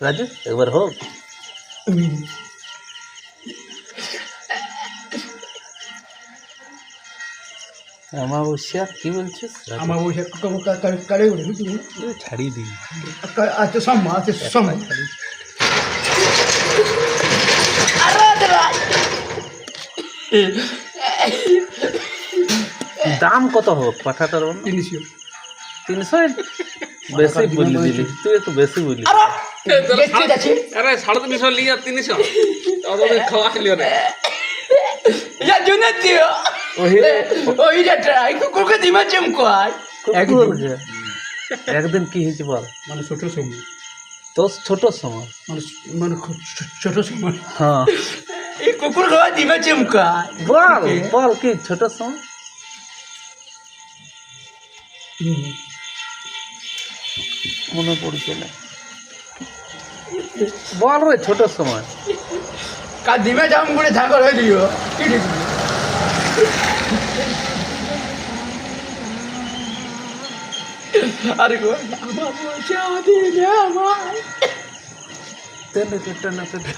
রাজু একবার হোক। অমাবস্যা কি বলছিস? অমাবস্যা কারে ছাড়িয়ে দিই। আচ্ছা সম্মা আচ্ছা সম্মা দাম কত হোক পাঠাটার? 300 300 বেশি বললি দিলি তুই, একটু বেশি বললি। আরে 350 লিয়া 300 ওদের খাওয়া লিও না একদিন কি হয়েছে বল? মানে ছোট সময়, তোর ছোট সময়, মানে ছোট সময় হ্যাঁ এই কুকুর খাওয়া দিবা চমকায়। বল বল কি ছোট সময়? মনে পড়ছে না, বল রে ছোট সময়। কাল দিবে জাম করে ঠাকুর হয়ে দিও কি ঠিক আরে গো অমাবস্যা দিনে আমার তেনে কেটে না কেটে